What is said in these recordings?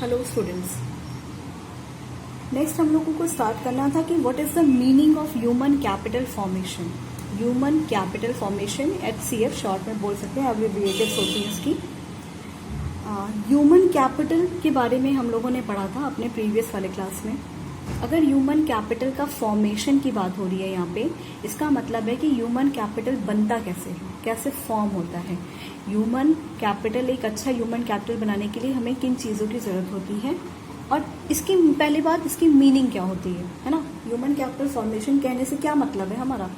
Hello students. Next हम लोगों को स्टार्ट करना था कि what is the meaning of human capital formation. Human capital formation HCF short में बोल सकते हैं, एब्रिविएटेड्स होती है इसकी। ह्यूमन कैपिटल के बारे में हम लोगों ने पढ़ा था अपने प्रीवियस वाले क्लास में। अगर ह्यूमन कैपिटल का फॉर्मेशन की बात हो रही है यहाँ पे, इसका मतलब है कि ह्यूमन कैपिटल बनता कैसे है, कैसे फॉर्म होता है। ह्यूमन कैपिटल, एक अच्छा ह्यूमन कैपिटल बनाने के लिए हमें किन चीज़ों की ज़रूरत होती है और इसकी पहली बात, इसकी मीनिंग क्या होती है ना। ह्यूमन कैपिटल फॉर्मेशन कहने से क्या मतलब है हमारा,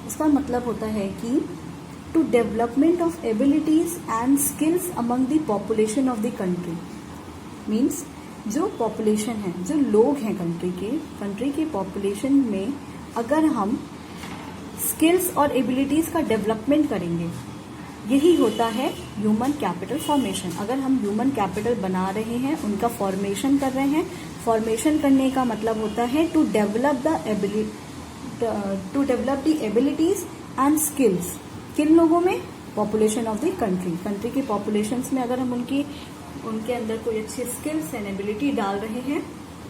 इसका मतलब होता है कि to development of abilities and skills among the population of the country. Means जो पॉपुलेशन है, जो लोग हैं कंट्री के पॉपुलेशन में अगर हम स्किल्स और एबिलिटीज का डेवलपमेंट करेंगे, यही होता है ह्यूमन कैपिटल फॉर्मेशन। अगर हम ह्यूमन कैपिटल बना रहे हैं, उनका फॉर्मेशन कर रहे हैं, फॉर्मेशन करने का मतलब होता है to develop the abilities and skills. किन लोगों में? पॉपुलेशन ऑफ द कंट्री के पॉपुलेशंस में अगर हम उनके अंदर कोई अच्छे स्किल्स एंड एबिलिटी डाल रहे हैं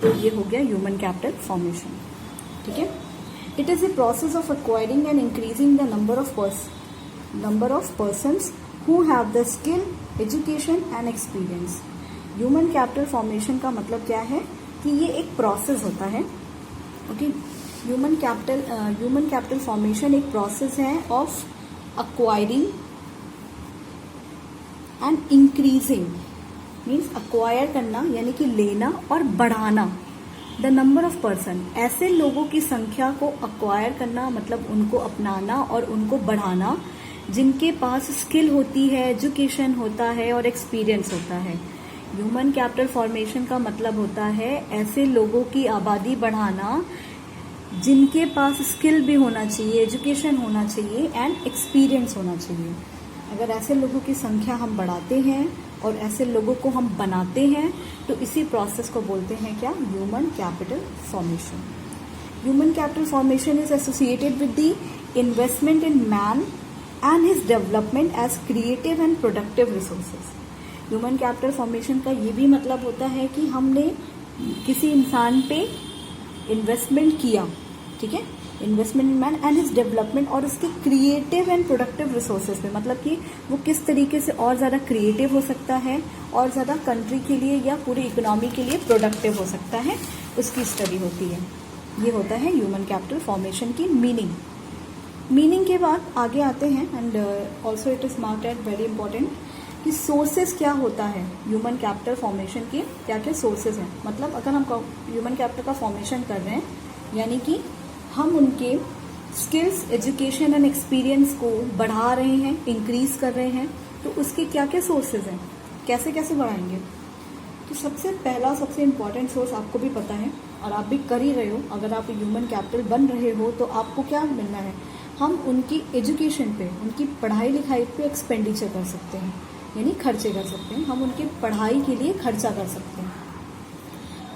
तो ये हो गया ह्यूमन कैपिटल फॉर्मेशन। ठीक है। It is a process of acquiring and increasing the number of persons who have the skill, education and experience। Human capital formation का मतलब क्या है कि ये एक प्रोसेस होता है। ओके, ह्यूमन कैपिटल फॉर्मेशन एक प्रोसेस है of acquiring and increasing। Means acquire करना यानी कि लेना और बढ़ाना। द नंबर ऑफ पर्सन, ऐसे लोगों की संख्या को अक्वायर करना मतलब उनको अपनाना और उनको बढ़ाना जिनके पास स्किल होती है, एजुकेशन होता है और एक्सपीरियंस होता है। ह्यूमन कैपिटल फॉर्मेशन का मतलब होता है ऐसे लोगों की आबादी बढ़ाना जिनके पास स्किल भी होना चाहिए, एजुकेशन होना चाहिए एंड एक्सपीरियंस होना चाहिए। अगर ऐसे लोगों की संख्या हम बढ़ाते हैं और ऐसे लोगों को हम बनाते हैं तो इसी प्रोसेस को बोलते हैं क्या? Human capital formation. Human capital formation is associated with the investment in man and his development as creative and productive resources. Human capital formation का ये भी मतलब होता है कि हमने किसी इंसान पे इन्वेस्टमेंट किया, ठीक है, investment in man and his development और उसके क्रिएटिव एंड प्रोडक्टिव रिसोर्सेज पे, मतलब कि वो किस तरीके से और ज़्यादा क्रिएटिव हो सकता है और ज़्यादा कंट्री के लिए या पूरी इकोनॉमी के लिए प्रोडक्टिव हो सकता है, उसकी स्टडी होती है। ये होता है ह्यूमन कैपिटल फॉर्मेशन की मीनिंग के बाद आगे आते हैं and also it is marked at very important कि सोर्सेज क्या होता है ह्यूमन कैपिटल फॉर्मेशन के, क्या क्या सोर्सेज हैं। मतलब अगर हम ह्यूमन कैपिटल का फॉर्मेशन कर रहे हैं यानी कि हम उनके स्किल्स, एजुकेशन एंड एक्सपीरियंस को बढ़ा रहे हैं, इंक्रीज कर रहे हैं, तो उसके क्या क्या सोर्सेज हैं, कैसे कैसे बढ़ाएंगे। तो सबसे पहला, सबसे इम्पॉर्टेंट सोर्स आपको भी पता है और आप भी कर ही रहे हो। अगर आप ह्यूमन कैपिटल बन रहे हो तो आपको क्या मिलना है, हम उनकी एजुकेशन पे, उनकी पढ़ाई लिखाई पे एक्सपेंडिचर कर सकते हैं, यानी खर्चे कर सकते हैं। हम उनकी पढ़ाई के लिए खर्चा कर सकते हैं।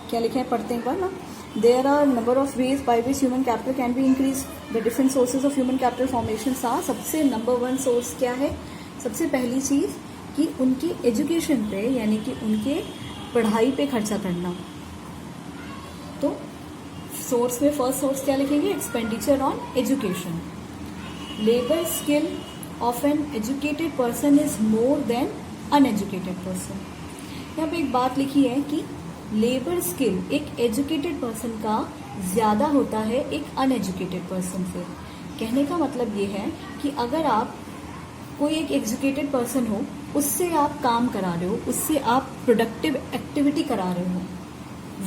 क्या लिखा है, पढ़ते हैं एक बार ना। There are number of ways by which human capital can be increase. The different sources of human capital formation सा, सबसे नंबर 1 सोर्स क्या है, सबसे पहली चीज कि उनकी एजुकेशन पे यानी कि उनके पढ़ाई पे खर्चा करना। तो सोर्स में फर्स्ट सोर्स क्या लिखेंगे, expenditure on education. Labour skill of an educated person is more than uneducated person. यहाँ पे एक बात लिखी है कि लेबर स्किल एक एजुकेटेड पर्सन का ज्यादा होता है एक अनएजुकेटेड पर्सन से। कहने का मतलब ये है कि अगर आप कोई एक एजुकेटेड पर्सन हो, उससे आप काम करा रहे हो, उससे आप प्रोडक्टिव एक्टिविटी करा रहे हो,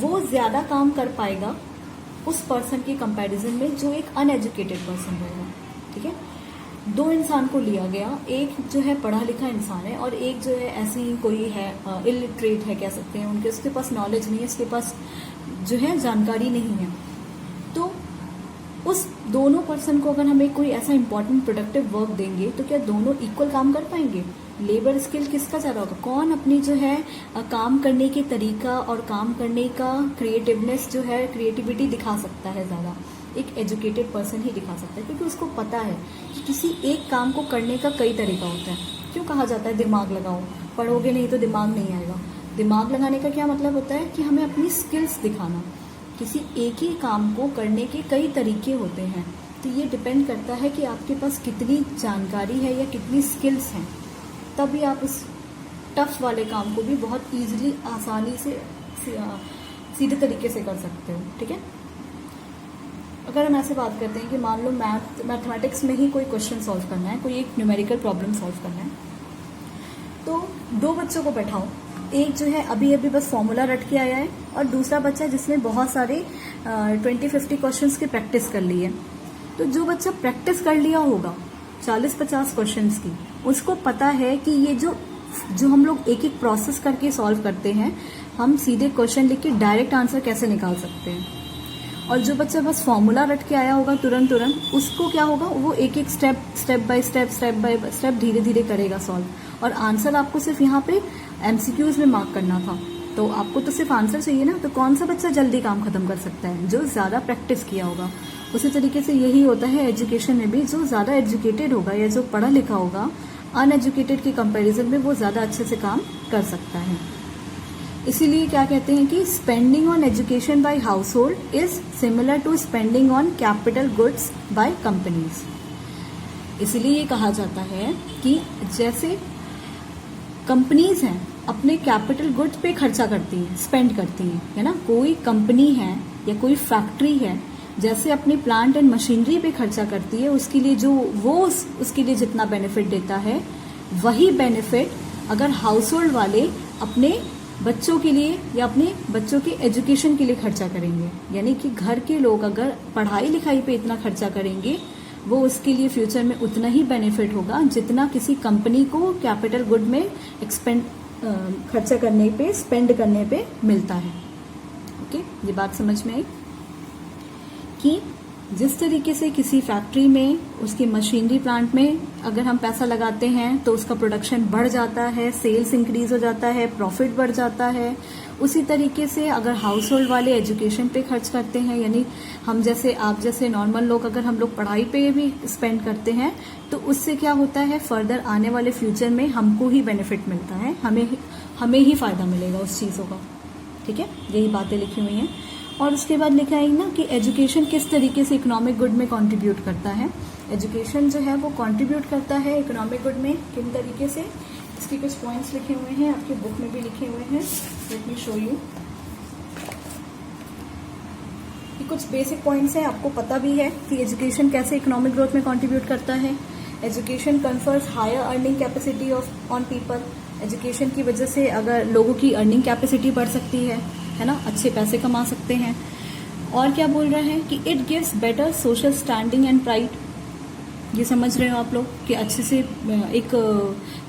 वो ज्यादा काम कर पाएगा उस पर्सन के कंपैरिजन में जो एक अनएजुकेटेड पर्सन रहेगा। ठीक है, 2 इंसान को लिया गया, एक जो है पढ़ा लिखा इंसान है और एक जो है ऐसे ही कोई है इलिटरेट है, कह सकते हैं, उसके पास नॉलेज नहीं है, उसके पास जो है जानकारी नहीं है। तो उस दोनों पर्सन को अगर हमें कोई ऐसा इंपॉर्टेंट प्रोडक्टिव वर्क देंगे तो क्या दोनों इक्वल काम कर पाएंगे? लेबर स्किल किसका ज़्यादा होगा? कौन अपनी जो है काम करने के तरीका और काम करने का क्रिएटिवनेस जो है, क्रिएटिविटी दिखा सकता है ज़्यादा? एक एजुकेटेड पर्सन ही दिखा सकता है, क्योंकि उसको पता है कि किसी एक काम को करने का कई तरीका होता है। क्यों कहा जाता है दिमाग लगाओ, पढ़ोगे नहीं तो दिमाग नहीं आएगा। दिमाग लगाने का क्या मतलब होता है कि हमें अपनी स्किल्स दिखाना। किसी एक ही काम को करने के कई तरीके होते हैं, तो ये डिपेंड करता है कि आपके पास कितनी जानकारी है या कितनी स्किल्स हैं, तभी आप उस टफ वाले काम को भी बहुत ईजिली आसानी से सीधे तरीके से कर सकते हो। ठीक है, अगर हम ऐसे बात करते हैं कि मान लो मैथमेटिक्स में ही कोई क्वेश्चन सॉल्व करना है, कोई एक न्यूमेरिकल प्रॉब्लम सॉल्व करना है, तो दो बच्चों को बैठाओ, एक जो है अभी अभी बस फॉर्मूला रट के आया है और दूसरा बच्चा जिसने बहुत सारे 20-50 क्वेश्चंस की प्रैक्टिस कर ली है। तो जो बच्चा प्रैक्टिस कर लिया होगा 40-50 क्वेश्चंस की, उसको पता है कि ये जो हम लोग एक एक प्रोसेस करके सॉल्व करते हैं, हम सीधे क्वेश्चन लिख के डायरेक्ट आंसर कैसे निकाल सकते हैं। और जो बच्चा बस फॉर्मूला रट के आया होगा तुरंत, उसको क्या होगा, वो एक एक स्टेप बाय स्टेप धीरे धीरे करेगा सॉल्व, और आंसर आपको सिर्फ यहाँ पे एमसीक्यूज में मार्क करना था, तो आपको तो सिर्फ आंसर चाहिए ना। तो कौन सा बच्चा जल्दी काम खत्म कर सकता है? जो ज्यादा प्रैक्टिस किया होगा। उसी तरीके से यही होता है एजुकेशन में भी, जो ज्यादा एजुकेटेड होगा या जो पढ़ा लिखा होगा, अनएजुकेटेड के कंपैरिजन में वो ज्यादा अच्छे से काम कर सकता है। इसीलिए क्या कहते हैं कि spending on education by household is similar to spending on capital goods by companies. इसीलिए ये कहा जाता है कि जैसे कंपनीज हैं अपने कैपिटल गुड्स पे खर्चा करती हैं, स्पेंड करती हैं, है ना। कोई कंपनी है या कोई फैक्ट्री है, जैसे अपने प्लांट एंड मशीनरी पे खर्चा करती है, उसके लिए जो वो उसके लिए जितना बेनिफिट देता है, वही बेनिफिट अगर हाउस होल्ड वाले अपने बच्चों के लिए या अपने बच्चों के एजुकेशन के लिए खर्चा करेंगे। यानी कि घर के लोग अगर पढ़ाई लिखाई पे इतना खर्चा करेंगे, वो उसके लिए फ्यूचर में उतना ही बेनिफिट होगा जितना किसी कंपनी को कैपिटल गुड में खर्चा करने पे, स्पेंड करने पे मिलता है। ओके, ये बात समझ में आई कि जिस तरीके से किसी फैक्ट्री में, उसकी मशीनरी प्लांट में अगर हम पैसा लगाते हैं तो उसका प्रोडक्शन बढ़ जाता है, सेल्स इंक्रीज हो जाता है, प्रॉफिट बढ़ जाता है। उसी तरीके से अगर हाउस होल्ड वाले एजुकेशन पे खर्च करते हैं, यानी हम जैसे, आप जैसे नॉर्मल लोग, अगर हम लोग पढ़ाई पे भी स्पेंड करते हैं, तो उससे क्या होता है, फर्दर आने वाले फ्यूचर में हमको ही बेनिफिट मिलता है, हमें ही फायदा मिलेगा उस चीज़ों का। ठीक है, यही बातें लिखी हुई हैं। और उसके बाद लिखा है ना कि एजुकेशन किस तरीके से इकोनॉमिक गुड में कंट्रीब्यूट करता है। एजुकेशन जो है वो कंट्रीब्यूट करता है इकोनॉमिक गुड में किन तरीके से, इसके कुछ पॉइंट्स लिखे हुए हैं, आपकी बुक में भी लिखे हुए हैं। Let me show you. ये कुछ बेसिक पॉइंट्स हैं, आपको पता भी है कि एजुकेशन कैसे इकोनॉमिक ग्रोथ में कंट्रीब्यूट करता है। Education confers higher earning capacity on people. एजुकेशन की वजह से अगर लोगों की अर्निंग कैपेसिटी बढ़ सकती है ना, अच्छे पैसे कमा सकते हैं। और क्या बोल रहे हैं कि it gives better social standing and pride. ये समझ रहे हो आप लोग कि अच्छे से एक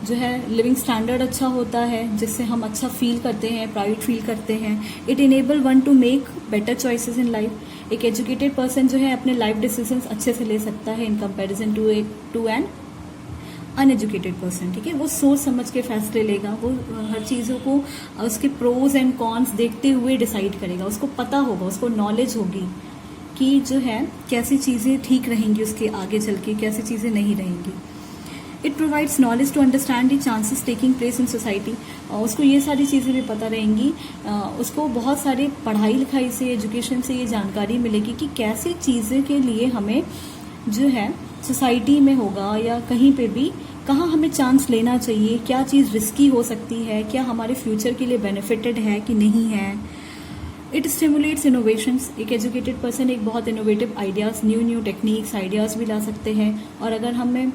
जो है लिविंग स्टैंडर्ड अच्छा होता है, जिससे हम अच्छा फील करते हैं, प्राइड फील करते हैं। It enable one two make better choices in life. एक एजुकेटेड पर्सन जो है अपने लाइफ डिसीजंस अच्छे से ले सकता है in comparison to an uneducated person. ठीक है, वो सोच समझ के फैसले लेगा, वो हर चीज़ों को उसके प्रोज एंड कॉन्स देखते हुए डिसाइड करेगा। उसको पता होगा, उसको नॉलेज होगी कि जो है कैसी चीज़ें ठीक रहेंगी उसके आगे चल के, कैसी चीज़ें नहीं रहेंगी। It provides knowledge to understand the chances taking place in society. उसको ये सारी चीज़ें भी पता रहेंगी, उसको बहुत सारी पढ़ाई लिखाई से, एजुकेशन से ये जानकारी मिलेगी कि कैसी चीज़ें के लिए हमें जो है सोसाइटी में होगा या कहीं पे भी, कहाँ हमें चांस लेना चाहिए, क्या चीज़ रिस्की हो सकती है, क्या हमारे फ्यूचर के लिए बेनिफिटेड है कि नहीं है। It stimulates innovations. एक एजुकेटेड पर्सन एक बहुत innovative ideas, new techniques, ideas भी ला सकते हैं। और अगर हमें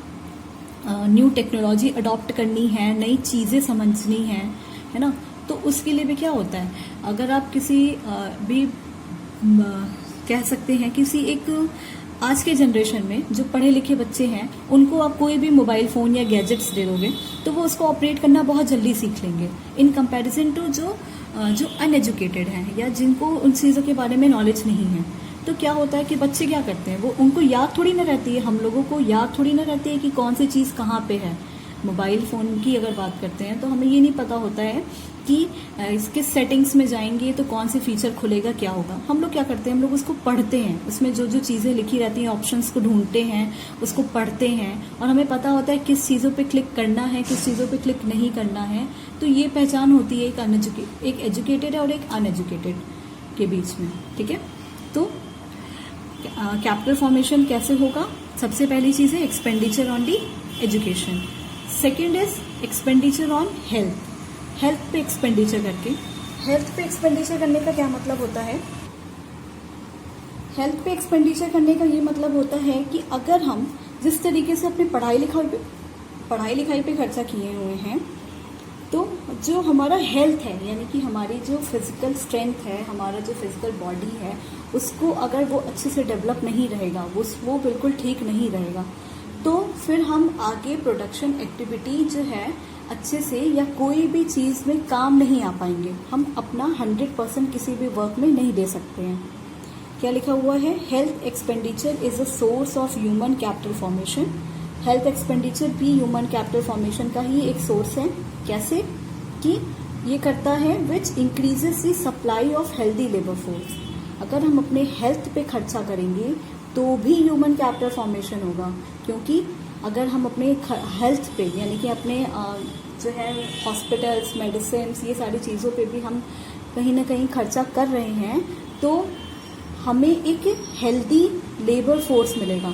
न्यू टेक्नोलॉजी अडॉप्ट करनी है, नई चीज़ें समझनी है ना, तो उसके लिए भी क्या होता है, अगर आप किसी भी कह सकते हैं किसी एक आज के जनरेशन में जो पढ़े लिखे बच्चे हैं, उनको आप कोई भी मोबाइल फ़ोन या गैजेट्स दे दोगे तो वो उसको ऑपरेट करना बहुत जल्दी सीख लेंगे, इन कंपैरिजन टू जो अनएजुकेटेड हैं या जिनको उन चीज़ों के बारे में नॉलेज नहीं है। तो क्या होता है कि बच्चे क्या करते हैं, वो उनको याद थोड़ी ना रहती है, हम लोगों को याद थोड़ी ना रहती है कि कौन सी चीज़ कहाँ पे है। मोबाइल फ़ोन की अगर बात करते हैं तो हमें ये नहीं पता होता है कि इसके सेटिंग्स में जाएंगे तो कौन से फीचर खुलेगा, क्या होगा। हम लोग क्या करते हैं, हम लोग उसको पढ़ते हैं, उसमें जो जो चीज़ें लिखी रहती हैं ऑप्शंस को ढूंढते हैं, उसको पढ़ते हैं और हमें पता होता है किस चीज़ों पे क्लिक करना है, किस चीज़ों पे क्लिक नहीं करना है। तो ये पहचान होती है एक एजुकेटेड और एक अनएजुकेटेड के बीच में, ठीक है। तो कैपिटल फॉर्मेशन कैसे होगा? सबसे पहली चीज़ है expenditure on the education. Second is expenditure on health. Health पे एक्सपेंडिचर करके, हेल्थ पे एक्सपेंडिचर करने का क्या मतलब होता है? हेल्थ पे एक्सपेंडिचर करने का ये मतलब होता है कि अगर हम जिस तरीके से अपनी पढ़ाई लिखाई पे खर्चा किए हुए हैं, तो जो हमारा हेल्थ है यानी कि हमारी जो फिजिकल स्ट्रेंथ है, हमारा जो फिजिकल बॉडी है, उसको अगर वो अच्छे से डेवलप नहीं रहेगा, वो बिल्कुल ठीक नहीं रहेगा, तो फिर हम आगे प्रोडक्शन एक्टिविटी जो है अच्छे से या कोई भी चीज़ में काम नहीं आ पाएंगे। हम अपना 100% किसी भी वर्क में नहीं दे सकते हैं। क्या लिखा हुआ है? Health expenditure is a source of human capital formation. Health expenditure भी ह्यूमन कैपिटल फॉर्मेशन का ही एक सोर्स है। कैसे? कि ये करता है which increases the supply of healthy labour force. अगर हम अपने हेल्थ पे खर्चा करेंगे तो भी ह्यूमन कैपिटल फॉर्मेशन होगा, क्योंकि अगर हम अपने हेल्थ पे यानी कि अपने जो है हॉस्पिटल्स, मेडिसिन, ये सारी चीज़ों पे भी हम कहीं ना कहीं खर्चा कर रहे हैं, तो हमें एक हेल्दी लेबर फोर्स मिलेगा।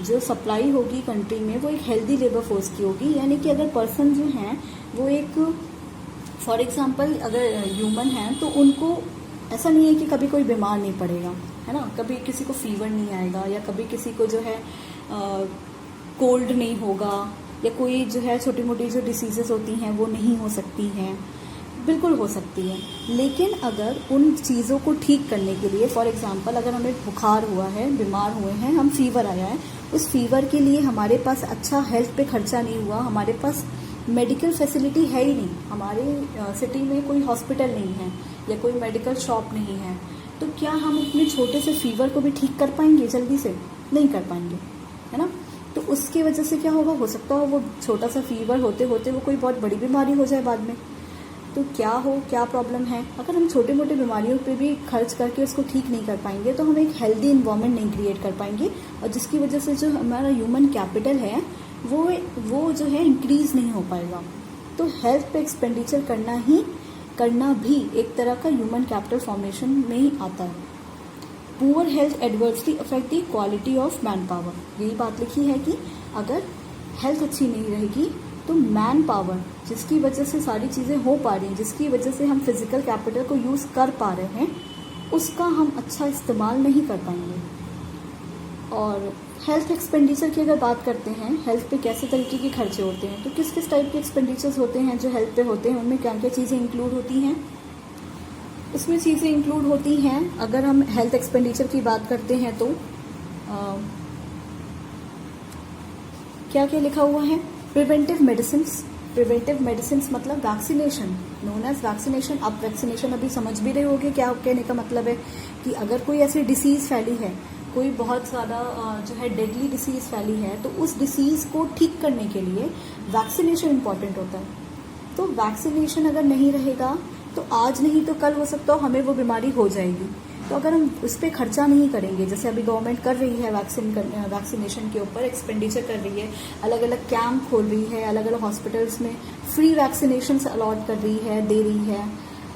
जो सप्लाई होगी कंट्री में वो एक हेल्दी लेबर फोर्स की होगी, यानी कि अगर पर्सन जो हैं वो एक फॉर एग्जांपल अगर ह्यूमन हैं तो उनको ऐसा नहीं है कि कभी कोई बीमार नहीं पड़ेगा, है ना, कभी किसी को फीवर नहीं आएगा या कभी किसी को जो है कोल्ड नहीं होगा या कोई जो है छोटी मोटी जो डिसीजेस होती हैं वो नहीं हो सकती हैं, बिल्कुल हो सकती है। लेकिन अगर उन चीज़ों को ठीक करने के लिए फॉर एग्जांपल अगर हमें बुखार हुआ है, बीमार हुए हैं, हम फीवर आया है, उस फीवर के लिए हमारे पास अच्छा हेल्थ पे खर्चा नहीं हुआ, हमारे पास मेडिकल फैसिलिटी है ही नहीं, हमारे सिटी में कोई हॉस्पिटल नहीं है या कोई मेडिकल शॉप नहीं है, तो क्या हम अपने छोटे से फीवर को भी ठीक कर पाएंगे? जल्दी से नहीं कर पाएंगे, है ना। तो उसकी वजह से क्या होगा, हो सकता है वो छोटा सा फीवर होते होते वो कोई बहुत बड़ी बीमारी हो जाए बाद में। तो क्या प्रॉब्लम है? अगर हम छोटे मोटे बीमारियों पे भी खर्च करके उसको ठीक नहीं कर पाएंगे तो हम एक हेल्दी इन्वायरमेंट नहीं क्रिएट कर पाएंगे, और जिसकी वजह से जो हमारा ह्यूमन कैपिटल है वो जो है इंक्रीज नहीं हो पाएगा। तो हेल्थ पे एक्सपेंडिचर करना भी एक तरह का ह्यूमन कैपिटल फॉर्मेशन में ही आता है। Poor health adversely affect the quality of man power. यही बात लिखी है कि अगर हेल्थ अच्छी नहीं रहेगी तो मैन पावर जिसकी वजह से सारी चीज़ें हो पा रही हैं, जिसकी वजह से हम फिजिकल कैपिटल को यूज़ कर पा रहे हैं, उसका हम अच्छा इस्तेमाल नहीं कर पाएंगे। और हेल्थ एक्सपेंडिचर की अगर बात करते हैं, हेल्थ पे कैसे तरीके के खर्चे होते हैं, तो किस किस टाइप के एक्सपेंडिचर्स होते हैं जो हेल्थ पे होते हैं, उनमें क्या क्या चीज़ें इंक्लूड होती हैं? उसमें चीज़ें इंक्लूड होती हैं, अगर हम हेल्थ एक्सपेंडिचर की बात करते हैं तो क्या क्या लिखा हुआ है? प्रिवेंटिव मेडिसिन मतलब वैक्सीनेशन, नोन एज वैक्सीनेशन। आप वैक्सीनेशन अभी समझ भी रहे होगे क्या कहने का मतलब है, कि अगर कोई ऐसी डिसीज़ फैली है, कोई बहुत ज़्यादा जो है डेडली डिसीज़ फैली है, तो उस डिसीज़ को ठीक करने के लिए वैक्सीनेशन इम्पॉर्टेंट होता है। तो वैक्सीनेशन अगर नहीं रहेगा तो आज नहीं तो कल हो सकता हो हमें वो बीमारी हो जाएगी। तो अगर हम उस पर खर्चा नहीं करेंगे, जैसे अभी गवर्नमेंट कर रही है वैक्सीनेशन के ऊपर एक्सपेंडिचर कर रही है, अलग अलग कैंप खोल रही है, अलग अलग हॉस्पिटल्स में फ्री वैक्सीनेशन अलॉट कर रही है, दे रही है,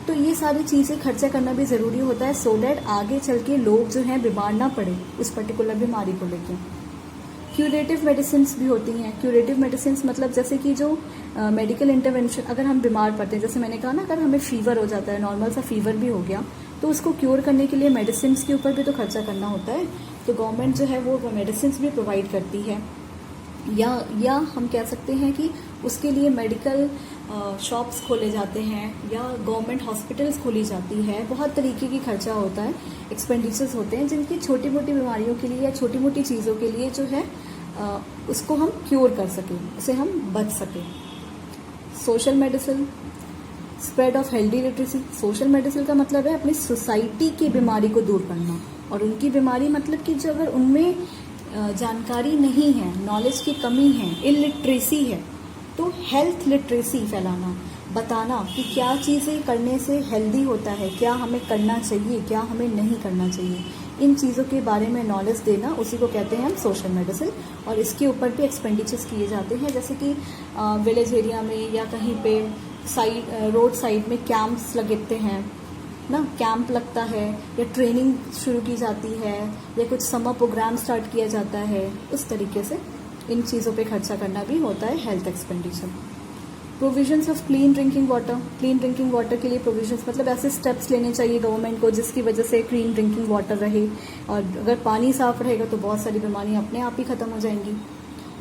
तो ये सारी चीज़ें खर्चा करना भी ज़रूरी होता है, सो डैट आगे चल के लोग जो हैं बीमार ना पड़े उस पर्टिकुलर बीमारी को लेकर। क्यूरेटिव मेडिसिन भी होती हैं। क्यूरेटिव मेडिसिन मतलब जैसे कि जो मेडिकल इंटरवेंशन, अगर हम बीमार पड़ते हैं, जैसे मैंने कहा ना, अगर हमें फीवर हो जाता है, नॉर्मल सा फीवर भी हो गया, तो उसको क्योर करने के लिए मेडिसिन के ऊपर भी तो खर्चा करना होता है। तो गवर्नमेंट जो है वो मेडिसिन भी प्रोवाइड करती है, या हम कह सकते हैं कि उसके लिए मेडिकल शॉप्स खोले जाते हैं या गवर्नमेंट हॉस्पिटल्स खोली जाती है। बहुत तरीके की खर्चा होता है, एक्सपेंडिचर्स होते हैं जिनकी छोटी मोटी बीमारियों के लिए या छोटी मोटी चीज़ों के लिए जो है उसको हम क्योर कर सकें, उसे हम बच सकें। Social medicine, spread of healthy literacy. Social medicine का मतलब है अपनी सोसाइटी की बीमारी को दूर करना, और उनकी बीमारी मतलब कि जो अगर उनमें जानकारी नहीं है, नॉलेज की कमी है, इलिटरेसी है, तो हेल्थ लिटरेसी फैलाना, बताना कि क्या चीज़ें करने से हेल्दी होता है, क्या हमें करना चाहिए, क्या हमें नहीं करना चाहिए, इन चीज़ों के बारे में नॉलेज देना, उसी को कहते हैं हम सोशल मेडिसिन। और इसके ऊपर भी एक्सपेंडिचर्स किए जाते हैं, जैसे कि विलेज एरिया में या कहीं पे रोड साइड में कैंप्स लगते हैं ना, कैंप लगता है या ट्रेनिंग शुरू की जाती है या कुछ समर प्रोग्राम स्टार्ट किया जाता है, उस तरीके से इन चीज़ों पे खर्चा करना भी होता है health expenditure. Provisions of clean drinking water, clean drinking water के लिए प्रोविजंस मतलब ऐसे स्टेप्स लेने चाहिए गवर्नमेंट को जिसकी वजह से क्लीन ड्रिंकिंग वाटर रहे, और अगर पानी साफ रहेगा तो बहुत सारी बीमारियां अपने आप ही खत्म हो जाएंगी।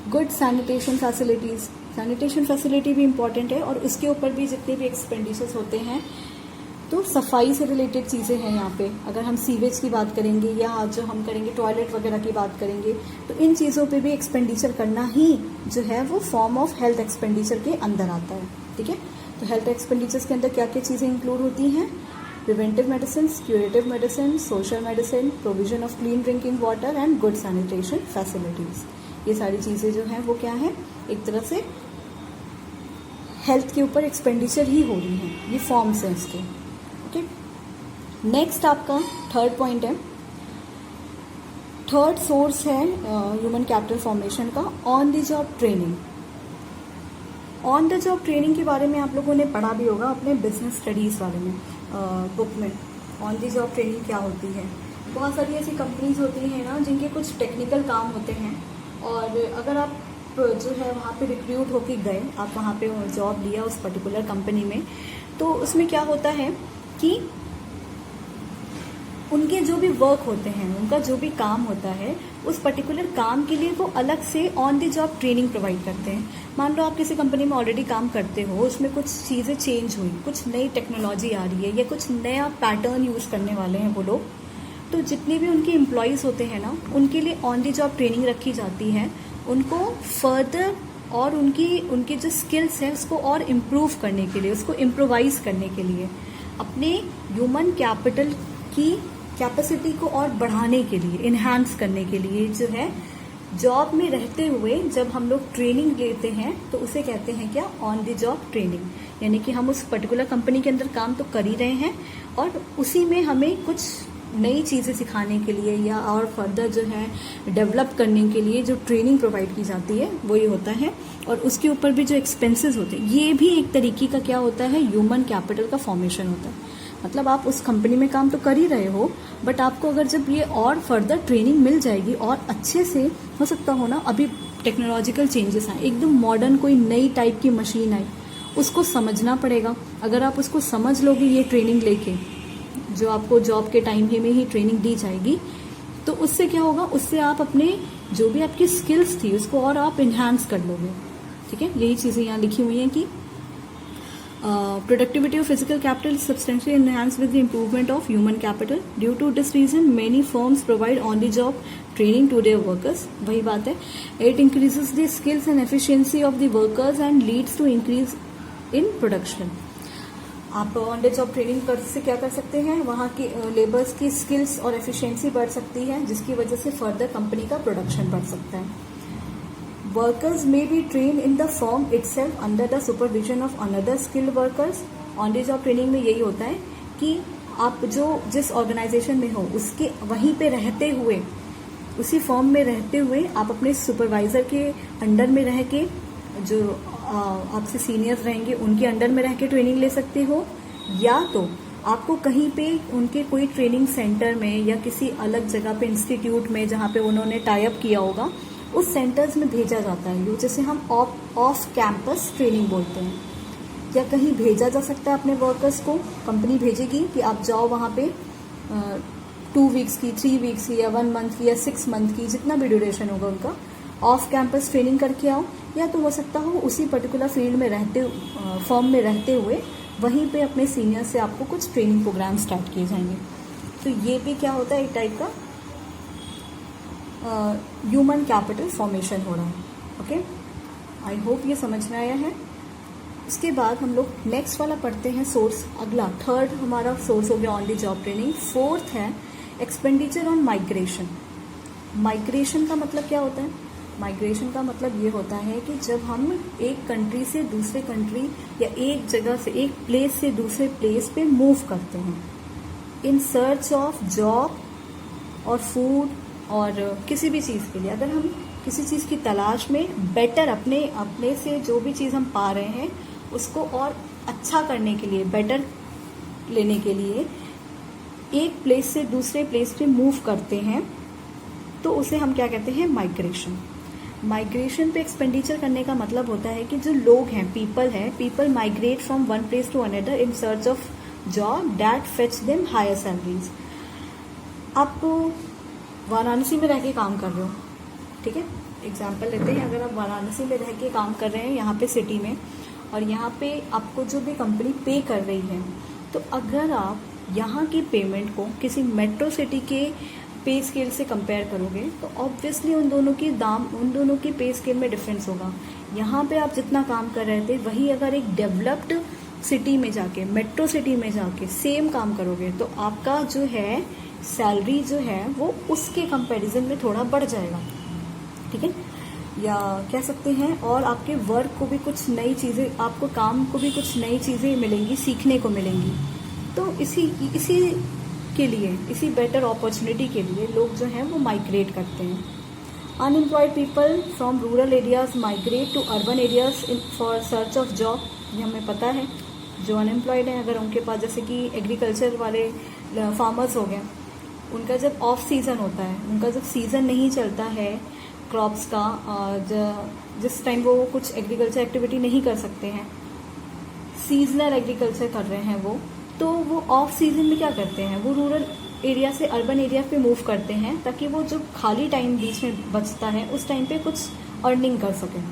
Good sanitation facilities, sanitation facility भी इम्पॉर्टेंट है, और इसके ऊपर भी जितने भी एक्सपेंडिचर्स होते हैं तो सफाई से रिलेटेड चीज़ें हैं यहाँ पे। अगर हम सीवेज की बात करेंगे या आज जो हम करेंगे टॉयलेट वगैरह की बात करेंगे, तो इन चीज़ों पे भी एक्सपेंडिचर करना ही जो है वो फॉर्म ऑफ हेल्थ एक्सपेंडिचर के अंदर आता है। ठीक है, तो हेल्थ एक्सपेंडिचर्स के अंदर क्या क्या चीज़ें इंक्लूड होती हैं? Preventive medicine, curative medicine, social medicine, provision of clean drinking water and good sanitation facilities. ये सारी चीज़ें जो हैं वो क्या है, एक तरह से हेल्थ के ऊपर एक्सपेंडिचर ही हो रही हैं, ये फॉर्म्स हैं इसके। नेक्स्ट आपका थर्ड पॉइंट है, थर्ड सोर्स है ह्यूमन कैपिटल फॉर्मेशन का, on the job training. On the job training के बारे में आप लोगों ने पढ़ा भी होगा अपने बिजनेस स्टडीज वाले में, बुक में। ऑन द जॉब ट्रेनिंग क्या होती है? बहुत सारी ऐसी कंपनीज होती हैं ना जिनके कुछ टेक्निकल काम होते हैं, और अगर आप जो है वहाँ पे रिक्रूट होके गए, आप वहाँ पे जॉब लिया उस पर्टिकुलर कंपनी में, तो उसमें क्या होता है कि उनके जो भी वर्क होते हैं, उनका जो भी काम होता है, उस पर्टिकुलर काम के लिए वो अलग से on the job training provide करते हैं। मान लो आप किसी कंपनी में ऑलरेडी काम करते हो, उसमें कुछ चीज़ें चेंज हुई, कुछ नई टेक्नोलॉजी आ रही है या कुछ नया पैटर्न यूज़ करने वाले हैं वो लोग, तो जितने भी उनके एम्प्लॉयज़ होते हैं ना, उनके लिए ऑन द जॉब ट्रेनिंग रखी जाती है, उनको फर्दर और उनकी जो स्किल्स है उसको और इम्प्रूव करने के लिए, उसको इम्प्रोवाइज करने के लिए, अपने ह्यूमन कैपिटल की कैपेसिटी को और बढ़ाने के लिए, इन्हांस करने के लिए जो है जॉब में रहते हुए जब हम लोग ट्रेनिंग लेते हैं तो उसे कहते हैं क्या? On the job training. यानी कि हम उस पर्टिकुलर कंपनी के अंदर काम तो कर ही रहे हैं और उसी में हमें कुछ नई चीज़ें सिखाने के लिए या और फर्दर जो है डेवलप करने के लिए जो ट्रेनिंग प्रोवाइड की जाती है वो ये होता है। और उसके ऊपर भी जो एक्सपेंसेस होते हैं, ये भी एक तरीके का क्या होता है? ह्यूमन कैपिटल का फॉर्मेशन होता है। मतलब आप उस कंपनी में काम तो कर ही रहे हो, बट आपको अगर जब ये और फर्दर ट्रेनिंग मिल जाएगी और अच्छे से हो सकता हो ना, अभी टेक्नोलॉजिकल चेंजेस आए, एकदम मॉडर्न कोई नई टाइप की मशीन आई, उसको समझना पड़ेगा। अगर आप उसको समझ लोगे ये ट्रेनिंग लेके, जो आपको जॉब के टाइम में ही ट्रेनिंग दी जाएगी, तो उससे क्या होगा? उससे आप अपने जो भी आपकी स्किल्स थी उसको और आप इन्हांस कर लोगे। ठीक है, यही चीज़ें यहाँ लिखी हुई हैं कि productivity of physical capital is substantially enhanced with the improvement of human capital. Due to this reason, many firms provide on-the-job training to their workers. वही बात है, it increases the skills and efficiency of the workers and leads to increase in production. आप on the job training से क्या कर सकते हैं? वहाँ की लेबर्स की स्किल्स और एफिशिएंसी बढ़ सकती है, जिसकी वजह से फर्दर कंपनी का प्रोडक्शन बढ़ सकता है। Workers may be trained in the firm itself under the supervision of another skilled workers. On the job training में यही होता है कि आप जो जिस ऑर्गेनाइजेशन में हो उसके वहीं पे रहते हुए, उसी फर्म में रहते हुए आप अपने सुपरवाइजर के अंडर में रह के, जो आपसे सीनियर्स रहेंगे उनके अंडर में रह के ट्रेनिंग ले सकते हो, या तो आपको कहीं पे उनके कोई ट्रेनिंग सेंटर में या किसी अलग जगह पे इंस्टीट्यूट में जहाँ पे उन्होंने टाई अप किया होगा उस सेंटर्स में भेजा जाता है, जैसे हम ऑफ कैंपस ट्रेनिंग बोलते हैं। या कहीं भेजा जा सकता है अपने वर्कर्स को, कंपनी भेजेगी कि आप जाओ वहाँ पे 2 वीक्स की, 3 वीक्स की या 1 मंथ की या 6 मंथ की, जितना भी ड्यूरेशन होगा उनका, ऑफ कैंपस ट्रेनिंग करके आओ। या तो हो सकता हो उसी पर्टिकुलर फील्ड में फर्म में रहते हुए वहीं पे अपने सीनियर से आपको कुछ ट्रेनिंग प्रोग्राम स्टार्ट किए जाएंगे। तो ये भी क्या होता है? एक टाइप का ह्यूमन कैपिटल फॉर्मेशन हो रहा है। ओके, आई होप ये समझ में आया है। इसके बाद हम लोग नेक्स्ट वाला पढ़ते हैं सोर्स। अगला थर्ड हमारा सोर्स हो गया on the job training. Fourth है एक्सपेंडिचर ऑन माइग्रेशन। माइग्रेशन का मतलब क्या होता है? माइग्रेशन का मतलब ये होता है कि जब हम एक कंट्री से दूसरे कंट्री या एक जगह से एक प्लेस से दूसरे प्लेस पे मूव करते हैं इन सर्च ऑफ जॉब और फूड और किसी भी चीज़ के लिए। अगर हम किसी चीज़ की तलाश में बेटर अपने से जो भी चीज़ हम पा रहे हैं उसको और अच्छा करने के लिए, बेटर लेने के लिए एक प्लेस से दूसरे प्लेस पे मूव करते हैं तो उसे हम क्या कहते हैं, माइग्रेशन। माइग्रेशन पे एक्सपेंडिचर करने का मतलब होता है कि जो लोग हैं, people migrate from one place to another in search of job that fetch them higher salaries. आप वाराणसी में रह के काम कर रहे हो, ठीक है, एग्जाम्पल लेते हैं। अगर आप वाराणसी में रह के काम कर रहे हैं यहाँ पे सिटी में, और यहाँ पे आपको जो भी कंपनी पे कर रही है, तो अगर आप यहाँ की पेमेंट को किसी मेट्रो सिटी के पे स्केल से कंपेयर करोगे तो ऑब्वियसली उन दोनों की पे स्केल में डिफरेंस होगा। यहाँ पे आप जितना काम कर रहे थे वही अगर एक डेवलप्ड सिटी में जाके, मेट्रो सिटी में जाके सेम काम करोगे तो आपका जो है सैलरी जो है वो उसके कंपैरिजन में थोड़ा बढ़ जाएगा, ठीक है, या कह सकते हैं। और आपके वर्क को भी कुछ नई चीज़ें, आपको काम को भी कुछ नई चीज़ें मिलेंगी, सीखने को मिलेंगी। तो इसी के लिए, इसी बेटर अपॉर्चुनिटी के लिए लोग जो हैं वो माइग्रेट करते हैं। Unemployed people from rural areas migrate to urban areas for search of job. ये हमें पता है, जो अनएम्प्लॉयड हैं अगर उनके पास, जैसे कि एग्रीकल्चर वाले फार्मर्स हो गए, उनका जब ऑफ सीज़न होता है, उनका जब सीज़न नहीं चलता है क्रॉप्स का, जिस टाइम वो कुछ एग्रीकल्चर एक्टिविटी नहीं कर सकते हैं, सीजनल एग्रीकल्चर कर रहे हैं तो वो ऑफ सीजन में क्या करते हैं, वो रूरल एरिया से अर्बन एरिया पे मूव करते हैं ताकि वो जो खाली टाइम बीच में बचता है उस टाइम पे कुछ अर्निंग कर सकें।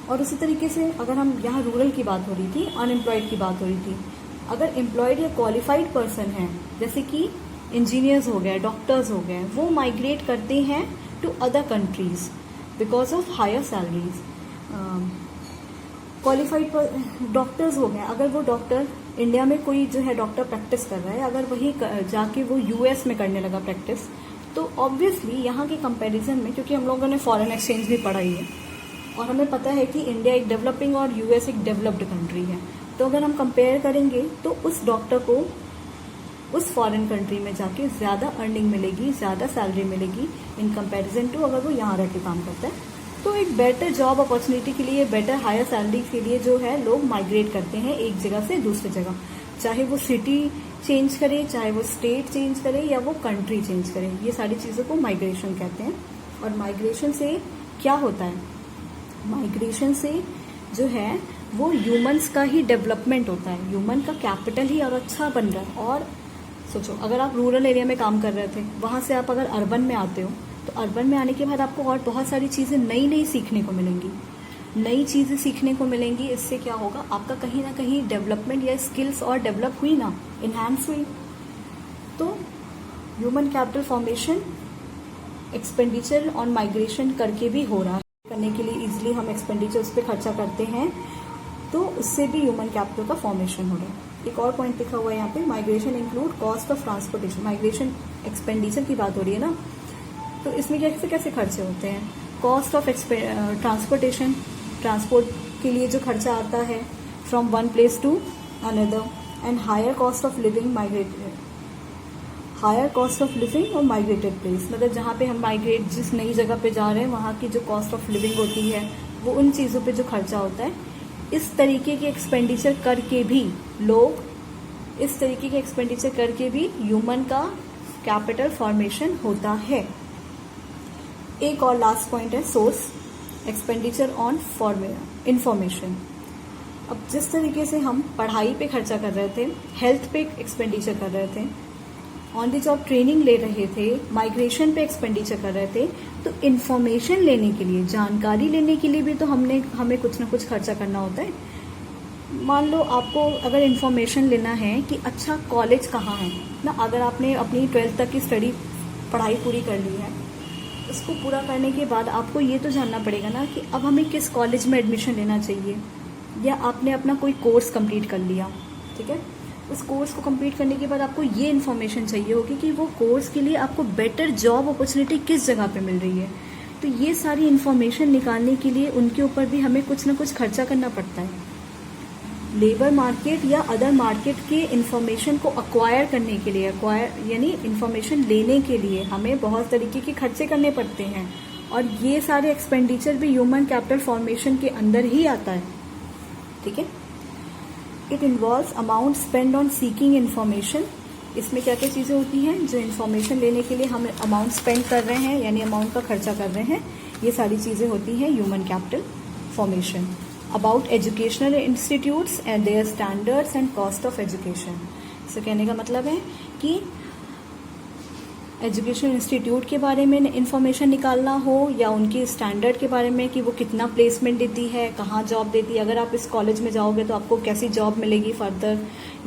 और उसी तरीके से अगर हम यहाँ रूरल की बात हो रही थी, अनएम्प्लॉयड की बात हो रही थी, अगर एम्प्लॉयड या क्वालिफाइड पर्सन है जैसे कि इंजीनियर्स हो गए, डॉक्टर्स हो गए, वो माइग्रेट करते हैं to other countries because of higher salaries. Qualified doctors हो गए, अगर वो डॉक्टर इंडिया में कोई जो है डॉक्टर प्रैक्टिस कर रहा है, अगर वही जाके वो यूएस में करने लगा प्रैक्टिस, तो ऑब्वियसली यहाँ के कंपैरिजन में, क्योंकि हम लोगों ने फॉरेन एक्सचेंज भी पढ़ा ही है और हमें पता है कि इंडिया एक डेवलपिंग और यूएस एक डेवलप्ड कंट्री है, तो अगर हम कंपेयर करेंगे तो उस डॉक्टर को उस फॉरेन कंट्री में जाके ज़्यादा अर्निंग मिलेगी, ज़्यादा सैलरी मिलेगी इन कंपैरिजन टू अगर वो यहाँ रह के काम करता है। तो एक बेटर जॉब अपॉर्चुनिटी के लिए, बेटर हायर सैलरी के लिए जो है लोग माइग्रेट करते हैं एक जगह से दूसरी जगह, चाहे वो सिटी चेंज करे, चाहे वो स्टेट चेंज करे या वो कंट्री चेंज करे, ये सारी चीज़ों को माइग्रेशन कहते हैं। और माइग्रेशन से क्या होता है, माइग्रेशन से जो है वो ह्यूमंस का ही डेवलपमेंट होता है, ह्यूमन का कैपिटल ही और अच्छा बन रहा है। और सोचो, अगर आप रूरल एरिया में काम कर रहे थे, वहाँ से आप अगर अर्बन में आते हो तो अर्बन में आने के बाद आपको और बहुत सारी चीज़ें नई सीखने को मिलेंगी, नई चीज़ें सीखने को मिलेंगी। इससे क्या होगा, आपका कहीं ना कहीं डेवलपमेंट या स्किल्स और डेवलप हुई ना, इन्हांस हुई। तो human capital formation expenditure on migration करके भी हो रहा है। करने के लिए इजीली हम एक्सपेंडिचर उस पर खर्चा करते हैं तो उससे भी ह्यूमन कैपिटल का फॉर्मेशन हो रहा है। एक और पॉइंट लिखा हुआ है यहाँ पे, migration include cost of transportation. Migration expenditure की बात हो रही है ना, तो इसमें कैसे कैसे खर्चे होते हैं। कॉस्ट ऑफ ट्रांसपोर्टेशन, ट्रांसपोर्ट के लिए जो खर्चा आता है from one place to another, and higher cost of living higher cost of living और माइग्रेटेड प्लेस, मतलब जहाँ पे हम जिस नई जगह पे जा रहे हैं वहाँ की जो कॉस्ट ऑफ लिविंग होती है, वो उन चीज़ों पे जो खर्चा होता है। इस तरीके के एक्सपेंडिचर करके भी ह्यूमन का कैपिटल फॉर्मेशन होता है। एक और लास्ट पॉइंट है सोर्स, एक्सपेंडिचर ऑन इंफॉर्मेशन। अब जिस तरीके से हम पढ़ाई पे खर्चा कर रहे थे, हेल्थ पे एक्सपेंडिचर कर रहे थे, ऑन द जॉब ट्रेनिंग ले रहे थे, माइग्रेशन पे एक्सपेंडिचर कर रहे थे, तो इन्फॉर्मेशन लेने के लिए, जानकारी लेने के लिए भी तो हमें कुछ ना कुछ खर्चा करना होता है। मान लो आपको अगर इन्फॉर्मेशन लेना है कि अच्छा कॉलेज कहाँ है ना, अगर आपने अपनी 12th तक की पढ़ाई पूरी कर ली है, इसको पूरा करने के बाद आपको ये तो जानना पड़ेगा ना कि अब हमें किस कॉलेज में एडमिशन लेना चाहिए, या आपने अपना कोई कोर्स कंप्लीट कर लिया, ठीक है, उस कोर्स को कंप्लीट करने के बाद आपको ये इन्फॉर्मेशन चाहिए होगी कि वो कोर्स के लिए आपको बेटर जॉब अपॉर्चुनिटी किस जगह पे मिल रही है, तो ये सारी इन्फॉर्मेशन निकालने के लिए उनके ऊपर भी हमें कुछ ना कुछ खर्चा करना पड़ता है। लेबर मार्केट या अदर मार्केट के इन्फॉर्मेशन को अक्वायर करने के लिए, अक्वायर यानी इन्फॉर्मेशन लेने के लिए हमें बहुत तरीके के खर्चे करने पड़ते हैं, और ये सारे एक्सपेंडिचर भी ह्यूमन कैपिटल फॉर्मेशन के अंदर ही आता है। ठीक है। It involves amount spend on seeking information. इसमें क्या क्या चीज़ें होती हैं, जो इन्फॉर्मेशन लेने के लिए हम अमाउंट स्पेंड कर रहे हैं यानी अमाउंट का खर्चा कर रहे हैं, ये सारी चीज़ें होती हैं human capital formation. About educational institutes and there standards and cost of education. इससे कहने का मतलब है कि एजुकेशनल इंस्टीट्यूट के बारे में इंफॉर्मेशन निकालना हो, या उनके स्टैंडर्ड के बारे में कि वो कितना प्लेसमेंट देती है, कहाँ जॉब देती है, अगर आप इस कॉलेज में जाओगे तो आपको कैसी जॉब मिलेगी फर्दर,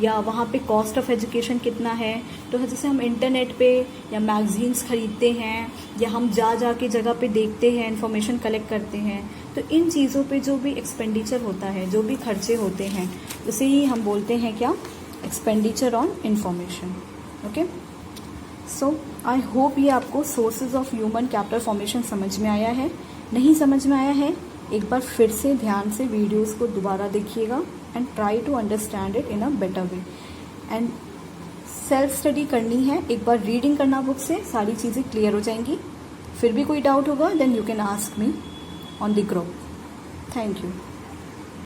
या वहाँ पे कॉस्ट ऑफ एजुकेशन कितना है। तो जैसे हम इंटरनेट पे या मैगजीन्स खरीदते हैं, या हम जा के जगह पे देखते हैं, इंफॉर्मेशन कलेक्ट करते हैं, तो इन चीज़ों पे जो भी एक्सपेंडिचर होता है, जो भी खर्चे होते हैं, उसे ही हम बोलते हैं क्या, expenditure on information. Okay, so I hope ये आपको sources of human capital formation समझ में आया है। नहीं समझ में आया है, एक बार फिर से ध्यान से वीडियोस को दोबारा देखिएगा and try to understand it in a better way. And self study करनी है, एक बार रीडिंग करना बुक से, सारी चीज़ें क्लियर हो जाएंगी। फिर भी कोई डाउट होगा then you can ask me on the group. Thank you.